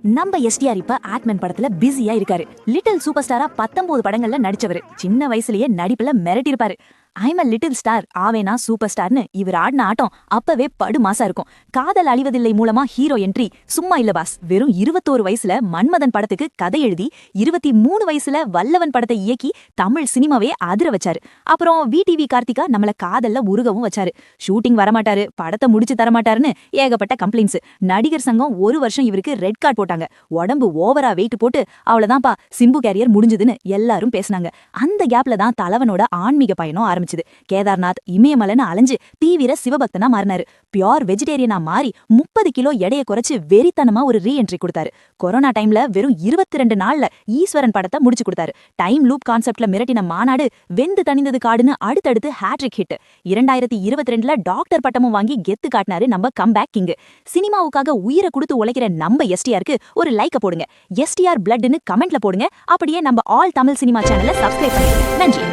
நம்ம எஸ்டிஆர் இப்ப ஆட்மேன் படத்துல பிஸியா இருக்காரு. லிட்டில் சூப்பர் ஸ்டாரா 19 படங்கள்ல நடிச்சவரு. சின்ன வயசுலயே நடிப்புல மிரட்டிருப்பாரு. ஐம் அ லிட்டில் ஸ்டார் ஆவேனா சூப்பர் ஸ்டார்னு இவர் ஆடின ஆட்டம் அப்பவே படு மாசா இருக்கும். காதல் அழிவதில்லை மூலமா ஹீரோ என்ட்ரி சும்மா இல்ல பாஸ். வெறும் 21 வயசுல மன்மதன் படத்துக்கு கதை எழுதி 23 வயசுல வல்லவன் படத்தை இயக்கி தமிழ் சினிமாவே அதிர வச்சாரு. அப்புறம் விடிவி கார்த்திகா நம்மள காதல்ல உருகவும் வச்சாரு. ஷூட்டிங் வரமாட்டாரு, படத்தை முடிச்சு தரமாட்டாருன்னு ஏகப்பட்ட கம்ப்ளைண்ட்ஸ். நடிகர் சங்கம் 1 வருஷம் இவருக்கு ரெட் கார்டு போட்டாங்க. உடம்பு ஓவரா வெயிட் போட்டு அவ்வளவுதான்ப்பா சிம்பு கேரியர் முடிஞ்சதுன்னு எல்லாரும் பேசினாங்க. அந்த கேப்ல தான் தலைவனோட ஆன்மீக பயணம் ஆரம்பிச்சது. கேதார்நாத் இமயமலைன்னு அலைஞ்சு தீவிர சிவபக்தனா மாறினாரு. பியோர் வெஜிடேரியனா மாறி 30 கிலோ எடையை குறைச்சு வெறித்தனமா ஒரு ரீஎன்ட்ரி கொடுத்தாரு. கொரோனா டைம்ல வெறும் 22 நாள்ல ஈஸ்வரன் படத்தை முடிச்சு கொடுத்தாரு. டைம் லூப் கான்செப்ட்ல மிரட்டின மாநாடு, வெந்து தணிந்தது காடுன்னு அடுத்தடுத்து ஹேட்ரிக் ஹிட். 2022ல டாக்டர் பட்டமும் வாங்கி கெத்து காட்டினாரு நம்ம கம்பேக் கிங். சினிமாவுக்காக உயிரை கொடுத்து உழைக்கிற நம்ம எஸ்டிஆருக்கு ஒரு லைக்க போடுங்க. எஸ்டிஆர் பிளட்னு கமெண்ட்ல போடுங்க. அப்படியே நம்ம ஆல் தமிழ் சினிமா சேனலை சப்ஸ்கிரைப் பண்ணுங்க. நன்றி.